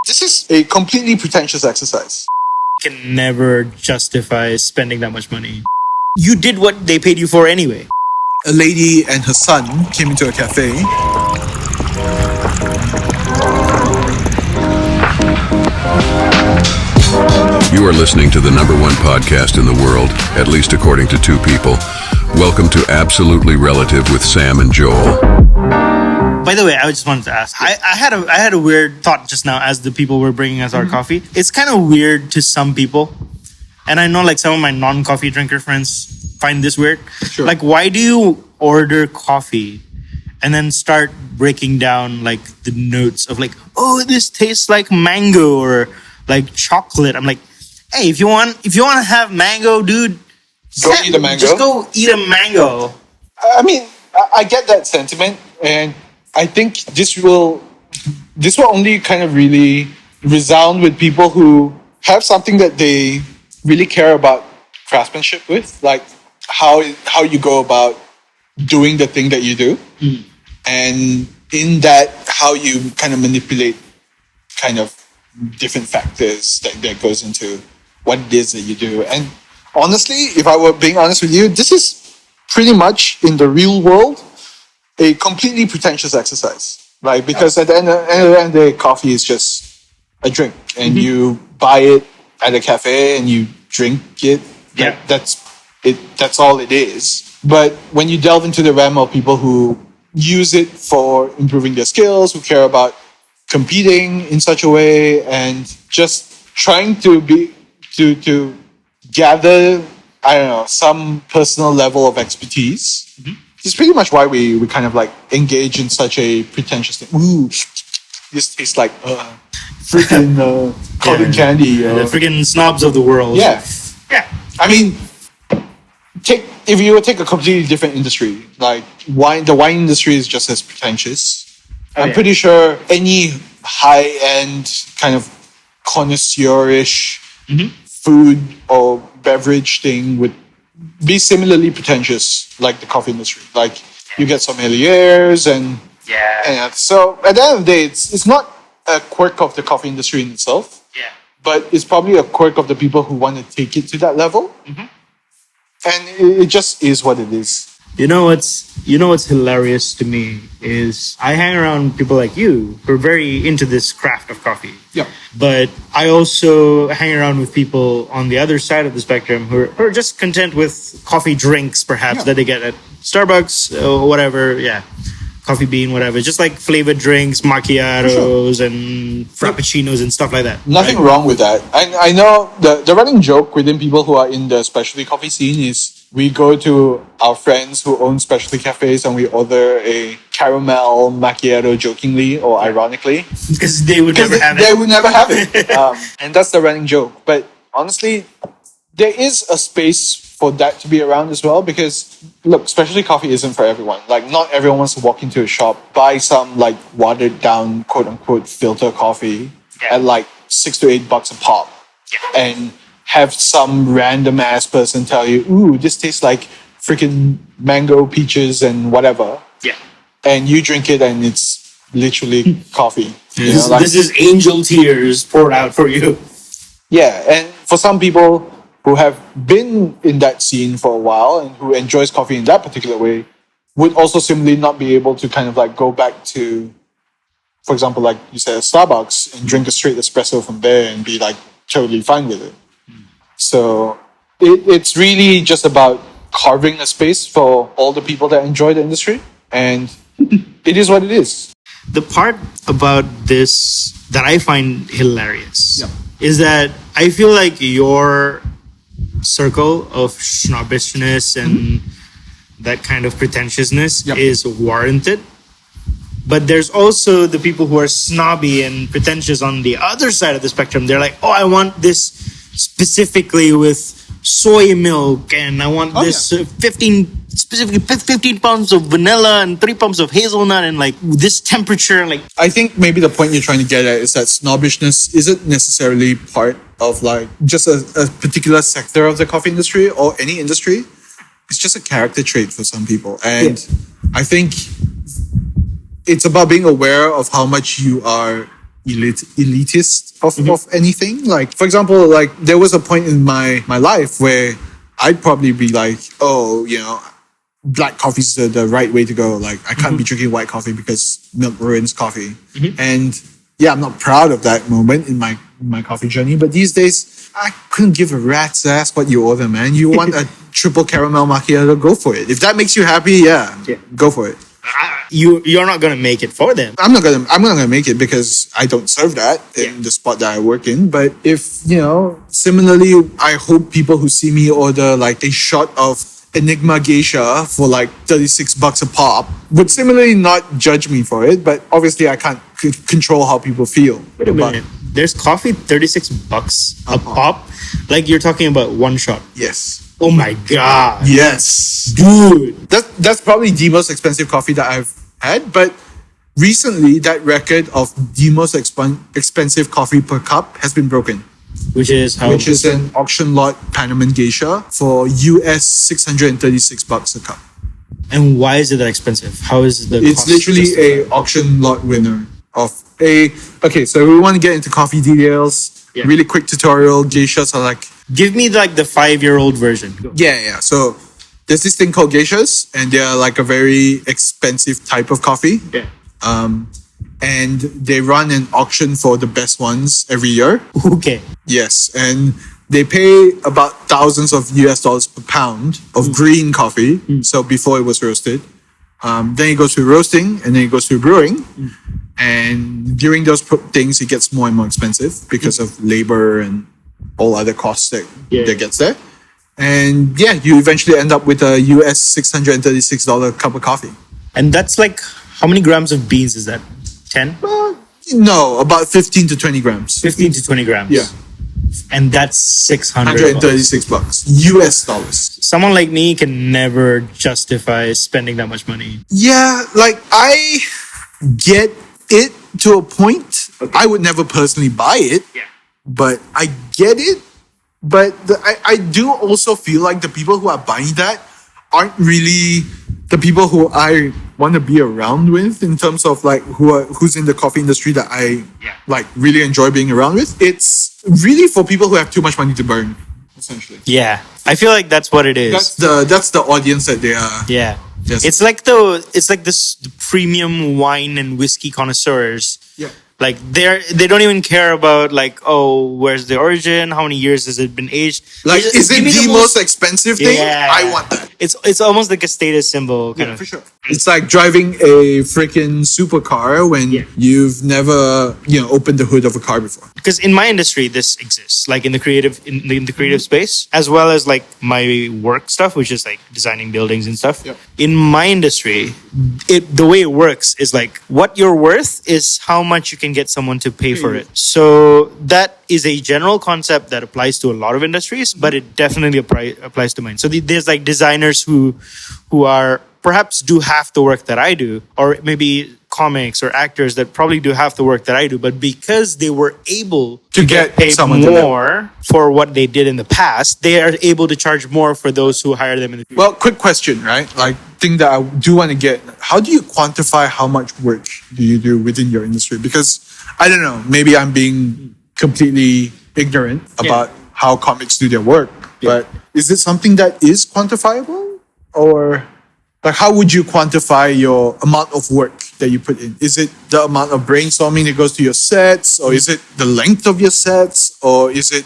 This is a completely pretentious exercise. Can never justify spending that much money. You did what they paid you for anyway. A lady and her son came into a cafe. You are listening to the number one podcast in the world, at least according to two people. Welcome to Absolutely Relative with Sam and Joel. By the way, I just wanted to ask. I had a weird thought just now as the people were bringing us our coffee. It's kind of weird to some people. And I know like some of my non-coffee drinker friends find this weird. Sure. Like, why do you order coffee and then start breaking down like the notes of like, oh, this tastes like mango or like chocolate? I'm like, hey, if you want to have mango, dude, Eat a mango. Just go eat a mango. I mean, I get that sentiment, and I think this will only kind of really resound with people who have something that they really care about craftsmanship with, like how you go about doing the thing that you do, and in that how you kind of manipulate kind of different factors that goes into what it is that you do. And honestly, if I were being honest with you, this is pretty much in the real world a completely pretentious exercise, right? Because at the end of the day, coffee is just a drink, and you buy it at a cafe and you drink it. Yeah. That's it. That's all it is. But when you delve into the realm of people who use it for improving their skills, who care about competing in such a way, and just trying to gather, I don't know, some personal level of expertise. It's pretty much why we kind of like engage in such a pretentious thing. Ooh, this tastes like freaking cotton candy. The freaking snobs of the world. Yeah. I mean, if you would take a completely different industry, like wine, the wine industry is just as pretentious. I'm pretty sure any high-end kind of connoisseurish food or beverage thing would be similarly pretentious, like the coffee industry. Like you get sommeliers and so at the end of the day, it's not a quirk of the coffee industry in itself. Yeah. But it's probably a quirk of the people who want to take it to that level. And it just is what it is. You know what's hilarious to me is I hang around people like you who are very into this craft of coffee. Yeah. But I also hang around with people on the other side of the spectrum who are just content with coffee drinks, perhaps, that they get at Starbucks or whatever. Yeah. Coffee bean, whatever. Just like flavored drinks, macchiatos and frappuccinos and stuff like that. Nothing wrong with that. I know the running joke within people who are in the specialty coffee scene is we go to our friends who own specialty cafes and we order a caramel macchiato jokingly or ironically. Because they would never have it. They would never have it. And that's the running joke. But honestly, there is a space for that to be around as well, because look, specialty coffee isn't for everyone. Like not everyone wants to walk into a shop, buy some like watered down quote unquote filter coffee at like $6 to $8 a pop and have some random ass person tell you, ooh, this tastes like freaking mango, peaches and whatever. Yeah. And you drink it and it's literally coffee. This is angel tears poured out for you. Yeah, and for some people who have been in that scene for a while and who enjoys coffee in that particular way would also simply not be able to kind of like go back to, for example, like you said, Starbucks and drink a straight espresso from there and be like totally fine with it. So it's really just about carving a space for all the people that enjoy the industry, and it is what it is. The part about this that I find hilarious is that I feel like your circle of snobbishness and that kind of pretentiousness is warranted. But there's also the people who are snobby and pretentious on the other side of the spectrum. They're like, oh, I want this specifically with soy milk, and I want this 15 pounds of vanilla and 3 pumps of hazelnut and like this temperature. Like, I think maybe the point you're trying to get at is that snobbishness isn't necessarily part of like just a particular sector of the coffee industry or any industry. It's just a character trait for some people. And I think it's about being aware of how much you are elitist of anything. Like, for example, like there was a point in my life where I'd probably be like, oh, black coffee's the right way to go. Like, I can't be drinking white coffee because milk ruins coffee. And yeah, I'm not proud of that moment in my coffee journey. But these days, I couldn't give a rat's ass what you order, man. You want a triple caramel macchiato, go for it. If that makes you happy, yeah. Go for it. You're not gonna make it for them. I'm not gonna make it because I don't serve that in the spot that I work in. But if similarly, I hope people who see me order like a shot of Enigma Geisha for like $36 a pop would similarly not judge me for it. But obviously, I can't control how people feel. Wait a minute. There's coffee $36 a pop. Like you're talking about one shot. Yes. Oh my god. Yes. Dude. That's probably the most expensive coffee that I've had. But recently, that record of the most expensive coffee per cup has been broken. Which is an auction lot Panamanian Geisha for US $636 a cup. And why is it that expensive? How is the It's cost literally justified? a auction lot winner of a... Okay, so we want to get into coffee details. Yeah. Really quick tutorial. Geishas are like... Give me like the 5-year-old version. Yeah. So there's this thing called geishas, and they're like a very expensive type of coffee. Yeah. And they run an auction for the best ones every year. Okay. Yes, and they pay about thousands of US dollars per pound of green coffee. So before it was roasted. Then it goes through roasting, and then it goes through brewing. And during those things, it gets more and more expensive because of labor and all other costs that gets there. And yeah, you eventually end up with a US $636 cup of coffee. And that's like, how many grams of beans is that? 10? No, about 15 to 20 grams. 15 to 20 grams. Yeah. And that's $136 US dollars. Someone like me can never justify spending that much money. Yeah, like I get it to a point. Okay. I would never personally buy it. Yeah. But I get it. But I do also feel like the people who are buying that aren't really the people who I want to be around with in terms of like who's in the coffee industry that I like really enjoy being around with. It's really for people who have too much money to burn, essentially. Yeah, I feel like that's what it is. That's the audience that they are. Yeah, just, it's like this premium wine and whiskey connoisseurs. Yeah. Like they don't even care about like, oh, where's the origin? How many years has it been aged? Like, is it the most expensive thing? Yeah. I want that. It's almost like a status symbol, kind of. For sure. It's like driving a freaking supercar when you've never, opened the hood of a car before. Because in my industry, this exists, like in the creative space, as well as like my work stuff, which is like designing buildings and stuff. Yep. In my industry, the way it works is like what you're worth is how much you can get someone to pay for it. So that is a general concept that applies to a lot of industries, but it definitely applies to mine. So there's like designers who are perhaps do half the work that I do, or maybe comics or actors that probably do half the work that I do, but because they were able to get paid more for what they did in the past, they are able to charge more for those who hire them in the future. Well, quick question, right? Like, thing that I do want to get, how do you quantify how much work do you do within your industry? Because, I don't know, maybe I'm being completely ignorant about how comics do their work, but is it something that is quantifiable? Or... like, how would you quantify your amount of work that you put in? Is it the amount of brainstorming that goes to your sets? Or is it the length of your sets? Or is it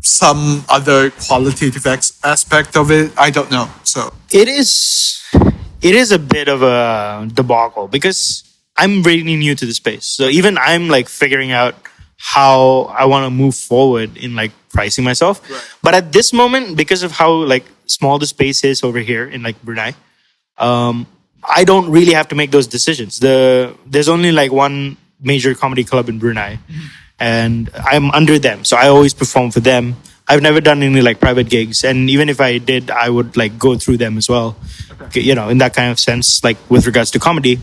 some other qualitative aspect of it? I don't know. So it is a bit of a debacle because I'm really new to the space. So even I'm like figuring out how I want to move forward in like pricing myself. Right. But at this moment, because of how like small the space is over here in like Brunei, I don't really have to make those decisions. There's only like one major comedy club in Brunei, and I'm under them, so I always perform for them. I've never done any like private gigs, and even if I did, I would like go through them as well. Okay. In that kind of sense, like with regards to comedy.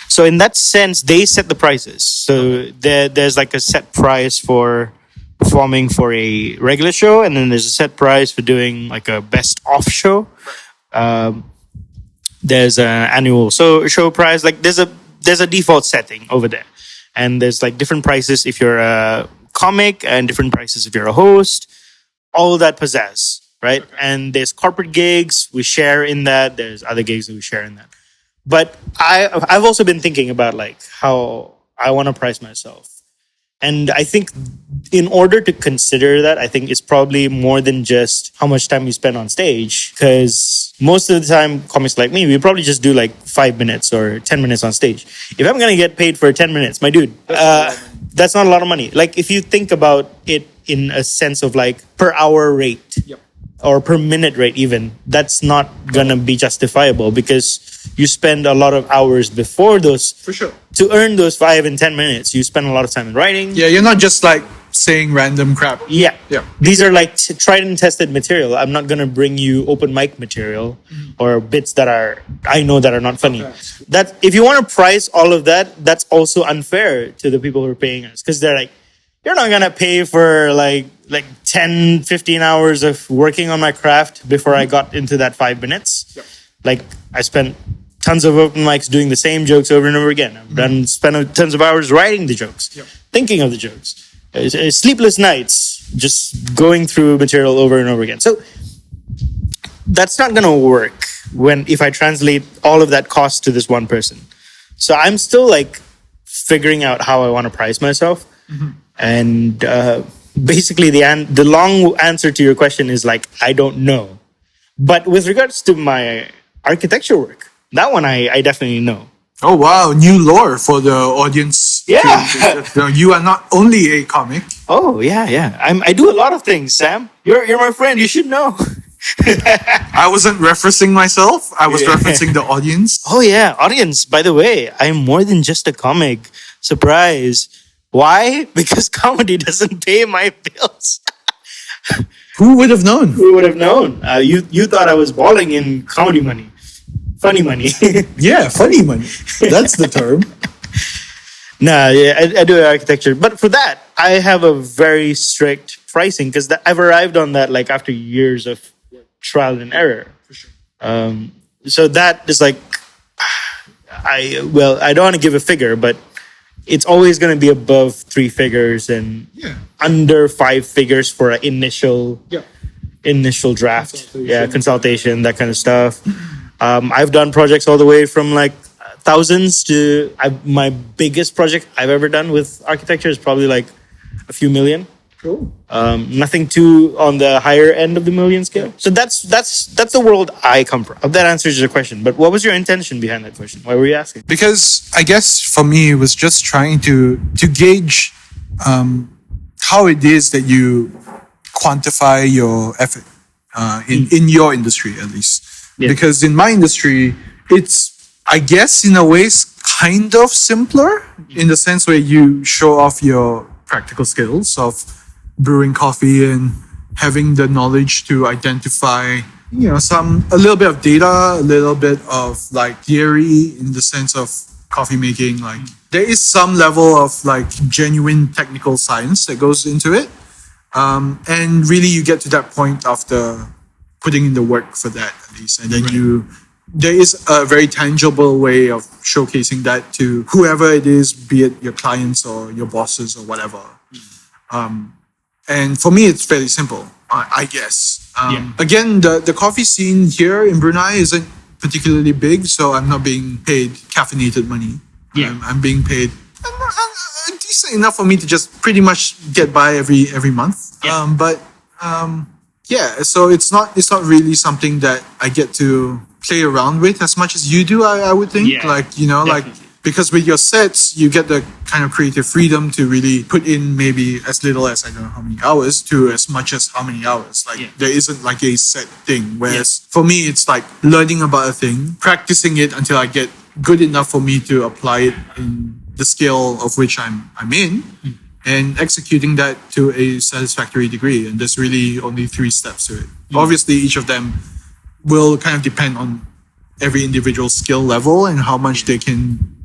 So in that sense, they set the prices. So there's like a set price for performing for a regular show, and then there's a set price for doing like a best off show. There's an annual show price. Like there's a default setting over there, And there's like different prices if you're a comic and different prices if you're a host. All of that pizzazz, right? Okay. And there's corporate gigs, we share in that. There's other gigs that we share in that. But I've also been thinking about like how I want to price myself. And I think in order to consider that, I think it's probably more than just how much time you spend on stage. Because most of the time, comics like me, we probably just do like 5 minutes or 10 minutes on stage. If I'm going to get paid for 10 minutes, my dude, that's not a lot of money. Like if you think about it in a sense of like per hour rate. Yep. Or per minute rate even, that's not gonna be justifiable because you spend a lot of hours before those. For sure. To earn those 5 and 10 minutes, you spend a lot of time in writing. Yeah, you're not just like saying random crap. Yeah. These are like tried and tested material. I'm not gonna bring you open mic material or bits that I know that are not funny. Okay. That if you want to price all of that, that's also unfair to the people who are paying us because they're like, you're not gonna pay for like 10, 15 hours of working on my craft before I got into that 5 minutes. Yep. Like I spent tons of open mics doing the same jokes over and over again. I've spent tons of hours writing the jokes, thinking of the jokes. Sleepless nights, just going through material over and over again. So that's not gonna work if I translate all of that cost to this one person. So I'm still like figuring out how I want to price myself. Mm-hmm. And basically, the long answer to your question is like, I don't know. But with regards to my architecture work, that one I definitely know. Oh, wow. New lore for the audience. Yeah. You are not only a comic. Oh, yeah. I do a lot of things, Sam. You're my friend. You should know. I wasn't referencing myself. I was referencing the audience. Oh, yeah. Audience, by the way, I'm more than just a comic. Surprise. Why? Because comedy doesn't pay my bills. Who would have known? Who would have known? You thought I was balling in comedy money. Funny money. Yeah, funny money. That's the term. Nah, yeah, I do architecture. But for that, I have a very strict pricing because I've arrived on that like after years of trial and error. For sure. So that is like, I don't want to give a figure, but it's always going to be above 3 figures and under 5 figures for an initial draft. Consultation, that kind of stuff. I've done projects all the way from like thousands to my biggest project I've ever done with architecture is probably like a few million. Cool. Nothing too on the higher end of the million scale. So that's the world I come from. Hope that answers your question. But what was your intention behind that question? Why were you asking? Because I guess for me it was just trying to gauge how it is that you quantify your effort in your industry at least. Yeah. Because in my industry, it's I guess in a way kind of simpler in the sense where you show off your practical skills of brewing coffee and having the knowledge to identify, a little bit of data, a little bit of like theory in the sense of coffee making. Like there is some level of like genuine technical science that goes into it. And really you get to that point after putting in the work for that at least. And then there is a very tangible way of showcasing that to whoever it is, be it your clients or your bosses or whatever. And for me, it's fairly simple, I guess. Again, the coffee scene here in Brunei isn't particularly big, so I'm not being paid caffeinated money. I'm being paid decent enough for me to just pretty much get by every month. So it's not really something that I get to play around with as much as you do, I would think. Because with your sets, you get the kind of creative freedom to really put in maybe as little as I don't know how many hours to as much as how many hours. There isn't like a set thing. Whereas for me, it's like learning about a thing, practicing it until I get good enough for me to apply it in the scale of which I'm in, and executing that to a satisfactory degree. And there's really only 3 steps to it. Obviously, each of them will kind of depend on every individual skill level and how much they can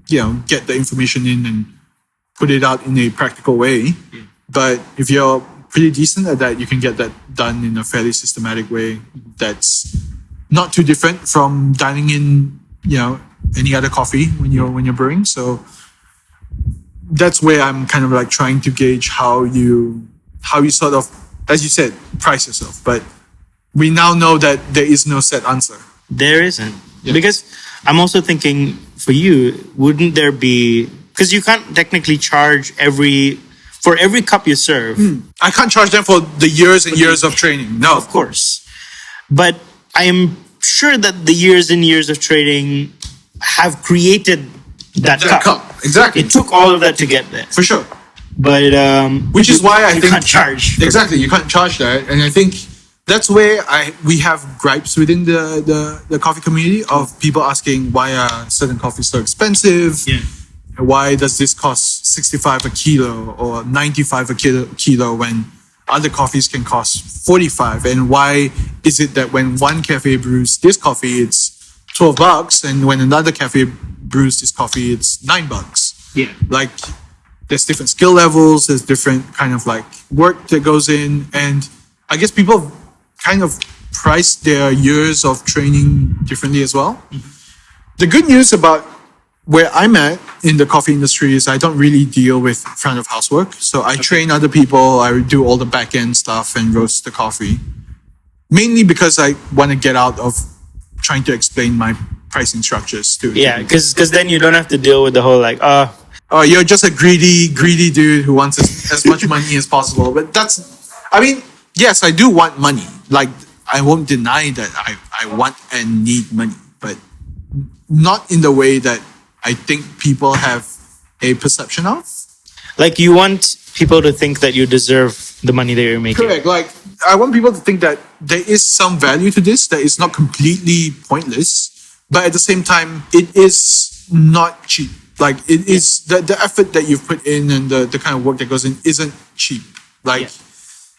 get the information in and put it out in a practical way. But if you're pretty decent at that, you can get that done in a fairly systematic way that's not too different from dining in, any other coffee when you're brewing. So that's where I'm kind of like trying to gauge how you sort of, as you said, price yourself. But we now know that there is no set answer. There isn't. Yeah. Because I'm also thinking for you, wouldn't there be, because you can't technically charge for every cup you serve. I can't charge them for the years and years of training. No. Of course. But I am sure that the years and years of training have created that cup. Exactly. It took all of that to get there. For sure. But which is why I think you can't charge. Exactly, you can't charge that. And I think that's where we have gripes within the coffee community of people asking why are certain coffees so expensive? Yeah. Why does this cost 65 a kilo or 95 a kilo when other coffees can cost 45? And why is it that when one cafe brews this coffee, it's $12, and when another cafe brews this coffee, it's $9? Yeah. Like, there's different skill levels, there's different kind of like work that goes in. And I guess people kind of price their years of training differently as well. Mm-hmm. The good news about where I'm at in the coffee industry is I don't really deal with front of house work. So I train other people, I do all the back end stuff and roast the coffee. Mainly because I want to get out of trying to explain my pricing structures to Yeah, because then you don't have to deal with the whole like, oh, you're just a greedy dude who wants as much money as possible. But yes, I do want money. Like, I won't deny that I want and need money, but not in the way that I think people have a perception of. Like, you want people to think that you deserve the money that you're making. Correct. Like, I want people to think that there is some value to this, that it's not completely pointless, but at the same time, it is not cheap. Like, it is the effort that you've put in and the kind of work that goes in isn't cheap. Like,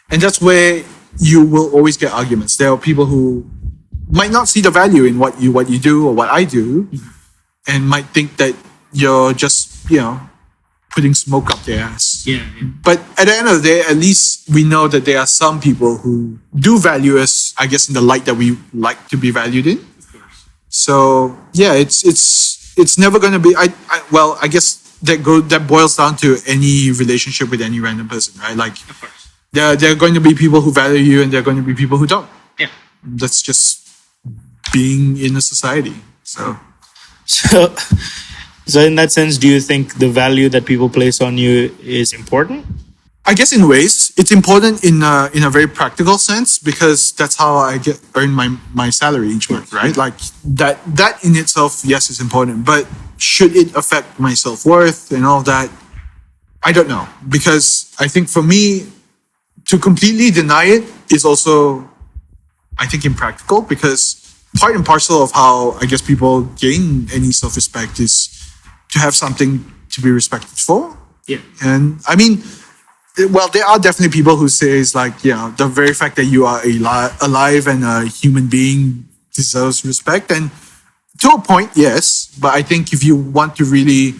and that's where you will always get arguments. There are people who might not see the value in what you do or what I do, and might think that you're just, putting smoke up their ass. Yeah. But at the end of the day, at least we know that there are some people who do value us, I guess, in the light that we like to be valued in. Of course. So yeah, it's never going to be. I guess that boils down to any relationship with any random person, right? Like, of course, there are going to be people who value you, and there are going to be people who don't. Yeah, that's just being in a society. So in that sense, do you think the value that people place on you is important? I guess in ways it's important in a very practical sense, because that's how I earn my salary each month, right? Like that in itself, yes, is important. But should it affect my self-worth and all that? I don't know, because I think for me to completely deny it is also, I think, impractical, because part and parcel of how I guess people gain any self-respect is to have something to be respected for. Yeah. And I mean, well, there are definitely people who say it's like, the very fact that you are alive and a human being deserves respect. And to a point, yes. But I think if you want to really,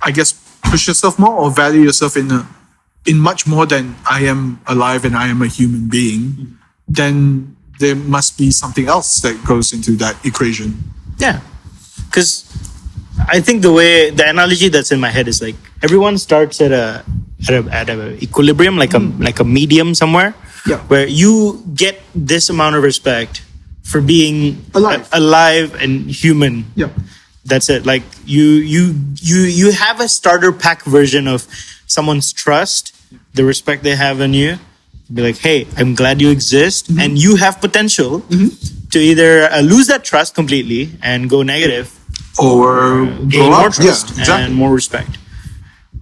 I guess, push yourself more or value yourself in much more than I am alive and I am a human being, then there must be something else that goes into that equation. Yeah. Because I think the analogy that's in my head is like everyone starts at a equilibrium, like a medium somewhere, where you get this amount of respect for being alive and human. Yeah, that's it. Like you have a starter pack version of someone's trust, the respect they have in you. Be like, hey, I'm glad you exist, and you have potential to either lose that trust completely and go negative, or gain more trust and more respect.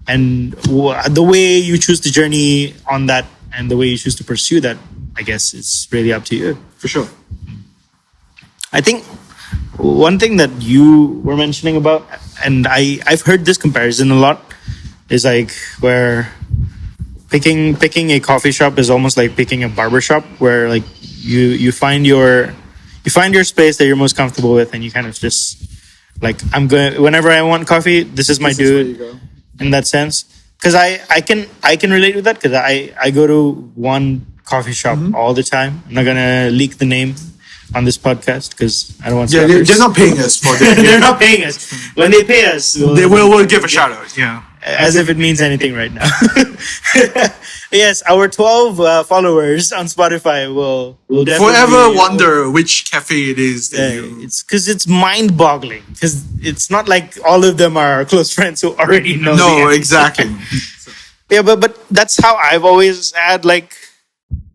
And the way you choose the journey on that and the way you choose to pursue that, I guess it's really up to you. For sure. I think one thing that you were mentioning about, and I've heard this comparison a lot, is like where picking a coffee shop is almost like picking a barber shop, where like you find your space that you're most comfortable with, and you kind of just like, I'm going, whenever I want coffee, this is my dude. In that sense, because I can relate with that, because I go to one coffee shop all the time. I'm not gonna leak the name, on this podcast because I don't want. Yeah, they're not paying us for this. They're not paying us. When they pay us, we'll give a shout out. Yeah. As if it means anything right now. Yes, our 12 followers on Spotify will definitely forever wonder which cafe it is. It's because it's mind-boggling. Because it's not like all of them are close friends who already know. No, exactly. Yeah, but that's how I've always had like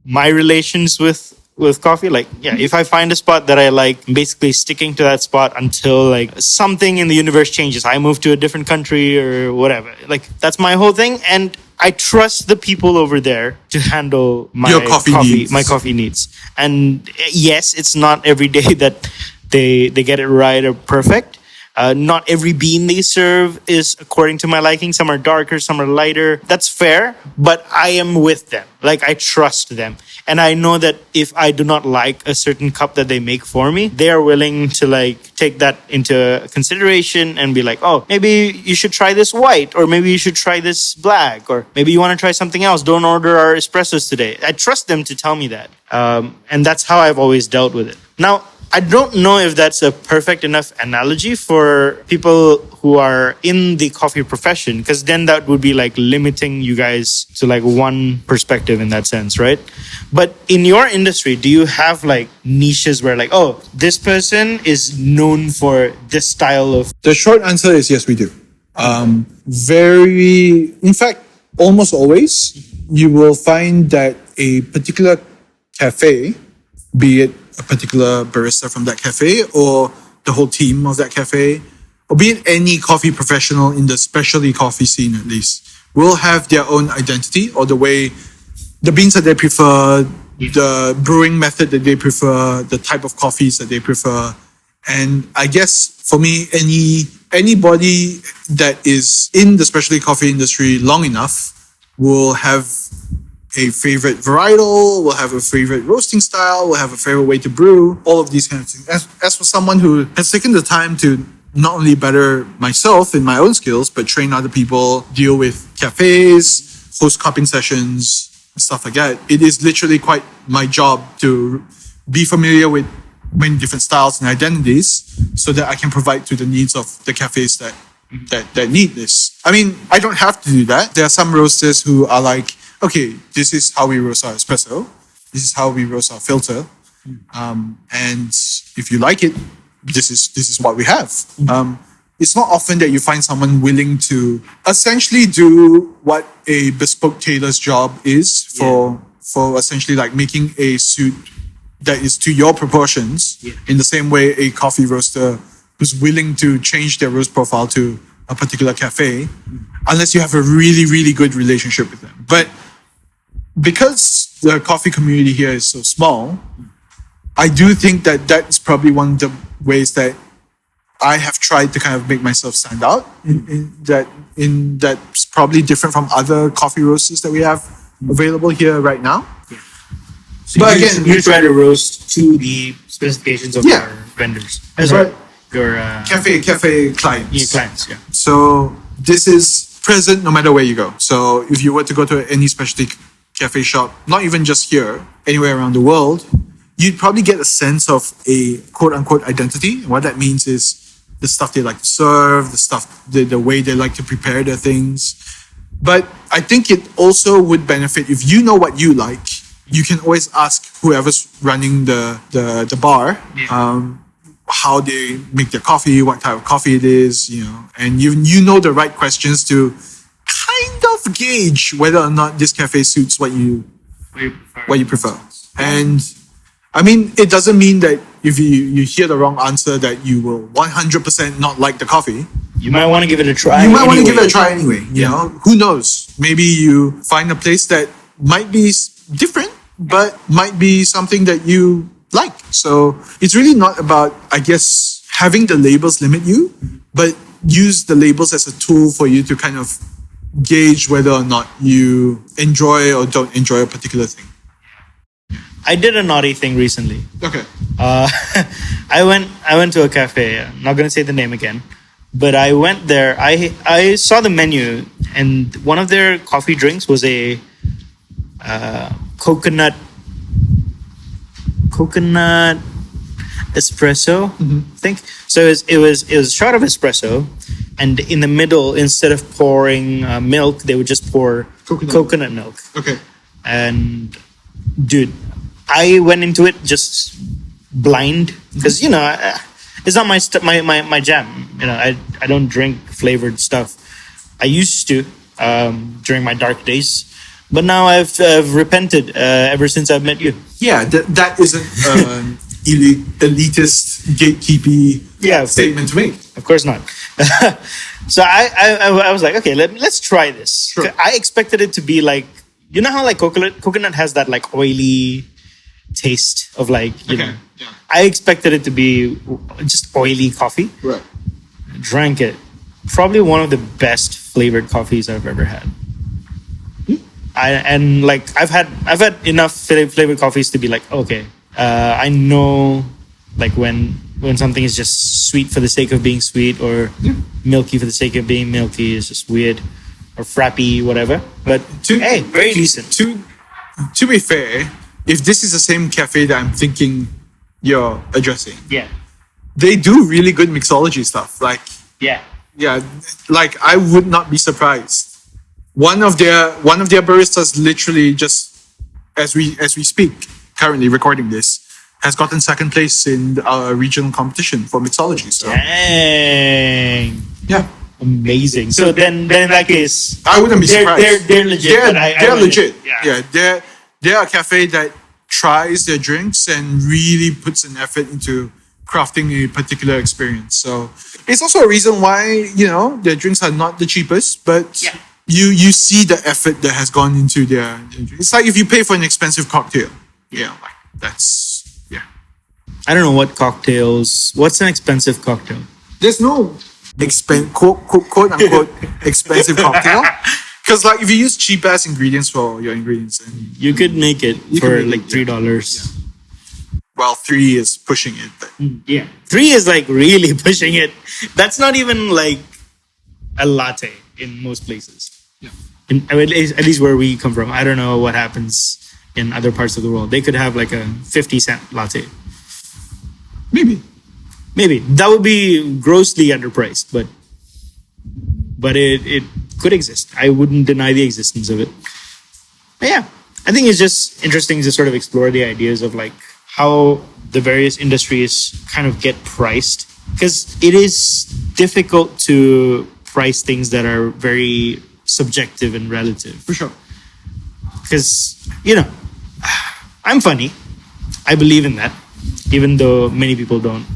my relations with coffee. Like, yeah, if I find a spot that I like, I'm basically sticking to that spot until like something in the universe changes. I move to a different country or whatever. Like, that's my whole thing. And I trust the people over there to handle my coffee needs. And yes, it's not every day that they get it right or perfect. Not every bean they serve is according to my liking. Some are darker, some are lighter. That's fair, but I am with them. Like, I trust them. And I know that if I do not like a certain cup that they make for me, they are willing to like take that into consideration and be like, oh, maybe you should try this white, or maybe you should try this black, or maybe you want to try something else. Don't order our espressos today. I trust them to tell me that. And that's how I've always dealt with it. Now, I don't know if that's a perfect enough analogy for people who are in the coffee profession, because then that would be like limiting you guys to like one perspective in that sense, right? But in your industry, do you have like niches where like, oh, this person is known for this style of... The short answer is yes, we do. In fact, almost always, you will find that a particular cafe, be it a particular barista from that cafe or the whole team of that cafe, or be it any coffee professional in the specialty coffee scene at least, will have their own identity, or the way, the beans that they prefer, the brewing method that they prefer, the type of coffees that they prefer. And I guess for me, anybody that is in the specialty coffee industry long enough will have a favorite varietal, will have a favorite roasting style, will have a favorite way to brew, all of these kind of things. As for someone who has taken the time to not only better myself in my own skills, but train other people, deal with cafes, host cupping sessions, stuff like that, it is literally quite my job to be familiar with many different styles and identities so that I can provide to the needs of the cafes that need this. I mean, I don't have to do that. There are some roasters who are like, okay, this is how we roast our espresso. This is how we roast our filter. And if you like it, this is what we have. It's not often that you find someone willing to essentially do what a bespoke tailor's job is for essentially like making a suit that is to your proportions, in the same way a coffee roaster who's willing to change their roast profile to a particular cafe, unless you have a really, really good relationship with them. But because the coffee community here is so small, I do think that that's probably one of the ways that I have tried to kind of make myself stand out in that's probably different from other coffee roasters that we have available here right now. So but again, you try to roast to the specifications of your vendors. That's right. Your cafe clients. Yeah, clients, yeah. So this is present no matter where you go. So if you were to go to any specialty cafe shop, not even just here, anywhere around the world, you'd probably get a sense of a quote-unquote identity. And what that means is the stuff they like to serve, the way they like to prepare their things. But I think it also would benefit if you know what you like. You can always ask whoever's running the bar how they make their coffee, what type of coffee it is, and you know the right questions to kind of gauge whether or not this cafe suits what you prefer. And I mean, it doesn't mean that if you hear the wrong answer that you will 100% not like the coffee. You might want to give it a try. You might want to give it a try anyway. You know, who knows? Maybe you find a place that might be different, but might be something that you like. So it's really not about, I guess, having the labels limit you, but use the labels as a tool for you to kind of gauge whether or not you enjoy or don't enjoy a particular thing. I did a naughty thing recently. Okay. I went to a cafe. I'm not going to say the name again, but I went there. I saw the menu, and one of their coffee drinks was a coconut espresso, I think. So it was a shot of espresso, and in the middle, instead of pouring milk, they would just pour coconut milk. Okay. And dude, I went into it just blind because it's not my jam. I don't drink flavored stuff. I used to during my dark days, but now I've repented ever since I've met you. Yeah, that isn't an elitist, gatekeepy statement to make. Of course not. So I was like, okay, let's try this. Sure. I expected it to be like, you know how like coconut has that like oily taste of like, you know. Yeah. I expected it to be just oily coffee. Right. Drank it. Probably one of the best flavored coffees I've ever had. I've had enough flavored coffees to be like, okay, I know like when something is just sweet for the sake of being sweet, or milky for the sake of being milky is just weird, or frappy, whatever. But very decent. To be fair, if this is the same cafe that I'm thinking you're addressing, they do really good mixology stuff. Like like I would not be surprised. One of their baristas literally just as we speak, currently recording this, has gotten second place in our regional competition for mixology. So dang. Yeah. Amazing. So then in that case, I wouldn't be surprised. They're legit. They're legit. Yeah. They're a cafe that tries their drinks and really puts an effort into crafting a particular experience. So it's also a reason why, their drinks are not the cheapest, but you see the effort that has gone into their drink. It's like if you pay for an expensive cocktail. Like that's I don't know what cocktails. What's an expensive cocktail? There's no quote unquote expensive cocktail. Because like if you use cheap ass ingredients for your ingredients, then you could make it for like $3. Well, 3 is pushing it, but 3 is like really pushing it. That's not even like a latte in most places. At least where we come from. I don't know what happens in other parts of the world. They could have like a 50-cent latte. Maybe that would be grossly underpriced, but it could exist. I wouldn't deny the existence of it. But I think it's just interesting to sort of explore the ideas of like how the various industries kind of get priced, because it is difficult to price things that are very subjective and relative. For sure. Because, I'm funny. I believe in that, even though many people don't,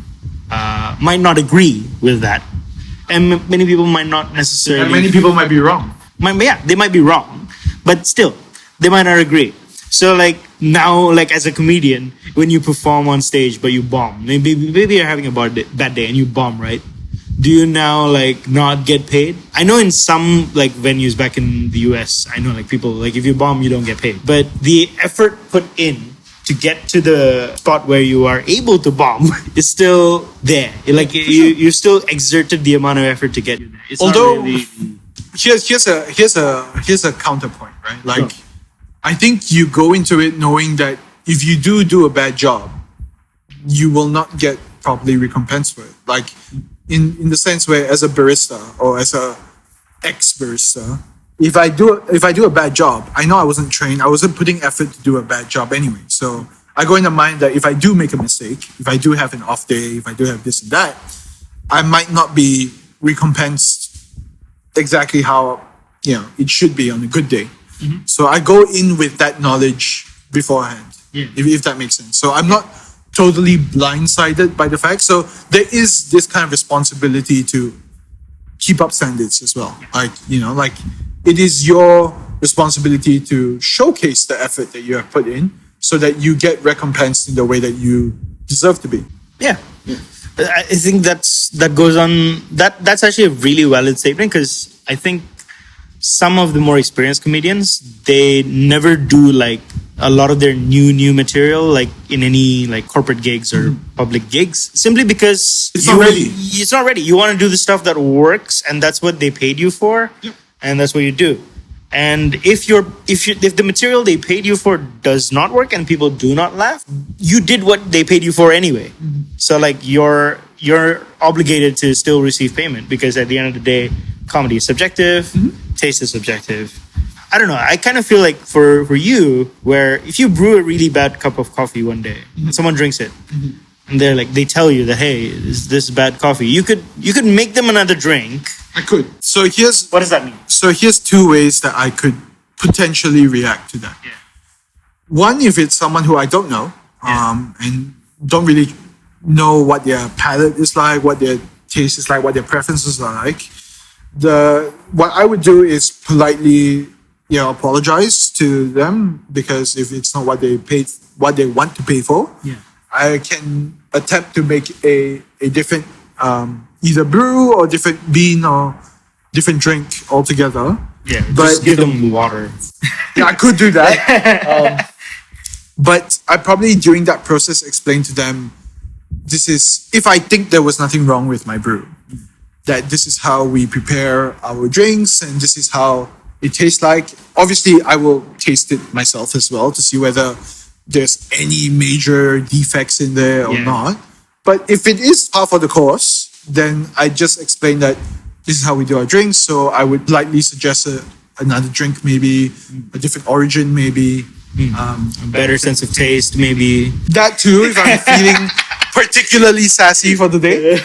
might not agree with that. And many people might not necessarily... And many people might be wrong. They might be wrong, but still, they might not agree. So like now, like as a comedian, when you perform on stage but you bomb, maybe you're having a bad day and you bomb, right? Do you now like not get paid? I know in some like venues back in the US, I know like people like if you bomb you don't get paid. But the effort put in to get to the spot where you are able to bomb is still there. Like you still exerted the amount of effort to get there. It's although not really... here's a counterpoint, right? Like I think you go into it knowing that if you do a bad job, you will not get properly recompensed for it. Like in the sense where as a barista or as a ex-barista, if I do a bad job, I know I wasn't trained, I wasn't putting effort to do a bad job anyway. So I go in the mind that if I do make a mistake, if I do have an off day, if I do have this and that, I might not be recompensed exactly how it should be on a good day. Mm-hmm. So I go in with that knowledge beforehand, if that makes sense. So I'm not totally blindsided by the fact. So there is this kind of responsibility to keep up standards as well. Like it is your responsibility to showcase the effort that you have put in so that you get recompensed in the way that you deserve to be. Yeah. I think that goes on. That's actually a really valid statement, because I think some of the more experienced comedians, they never do like a lot of their new material like in any like corporate gigs or public gigs, simply because it's not ready. It's not ready. You want to do the stuff that works, and that's what they paid you for, and that's what you do. And if the material they paid you for does not work and people do not laugh, you did what they paid you for anyway. So like you're obligated to still receive payment, because at the end of the day, comedy is subjective, taste is subjective. I don't know. I kind of feel like for you, where if you brew a really bad cup of coffee one day, and someone drinks it, and they tell you that, hey, this is bad coffee, you could make them another drink. I could. So What does that mean? So here's two ways that I could potentially react to that. Yeah. One, if it's someone who I don't know, and don't really know what their palate is like, what their taste is like, what their preferences are like, what I would do is politely, apologize to them, because if it's not what they want to pay for, I can attempt to make a different either brew or different bean or different drink altogether. Yeah, but just give them water. Yeah, I could do that. But I probably during that process explain to them, this is, if I think there was nothing wrong with my brew, that this is how we prepare our drinks and this is how it tastes like. Obviously, I will taste it myself as well to see whether there's any major defects in there or not. But if it is par for the course, then I just explain that this is how we do our drinks. So I would politely suggest another drink, maybe a different origin, maybe. A better sense of taste, maybe. That too, if I'm feeling particularly sassy for the day.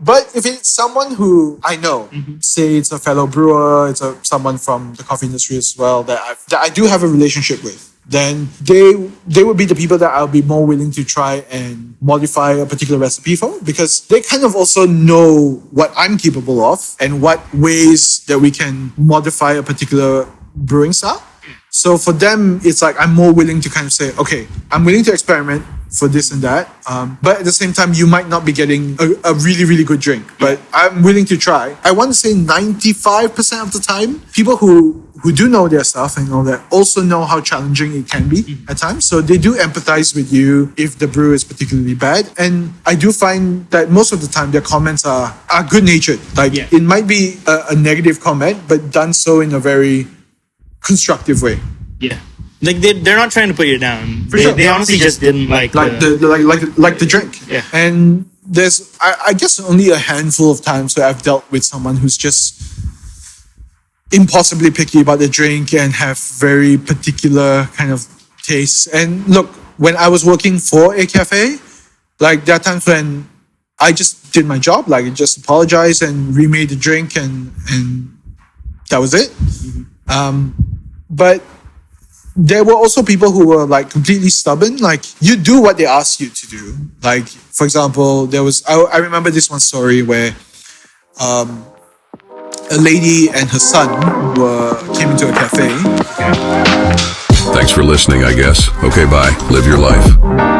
But if it's someone who I know, say it's a fellow brewer, it's someone from the coffee industry as well, that I do have a relationship with, then they would be the people that I'll be more willing to try and modify a particular recipe for, because they kind of also know what I'm capable of and what ways that we can modify a particular brewing style. So for them, it's like I'm more willing to kind of say, okay, I'm willing to experiment for this and that. But at the same time, you might not be getting a really, really good drink. But I'm willing to try. I want to say 95% of the time, people who do know their stuff and all that also know how challenging it can be at times. So they do empathize with you if the brew is particularly bad. And I do find that most of the time, their comments are good-natured. It might be a negative comment, but done so in a very constructive way. Yeah, like they're not trying to put you down. They honestly just didn't like the drink. Yeah, and there's I guess only a handful of times where I've dealt with someone who's just impossibly picky about the drink and have very particular kind of tastes. And look, when I was working for a cafe, there are times when I just did my job, I just apologized and remade the drink, and that was it. But there were also people who were completely stubborn. You do what they ask you to do. For example, I remember this one story where a lady and her son came into a cafe. Thanks for listening, I guess. Okay, bye. Live your life.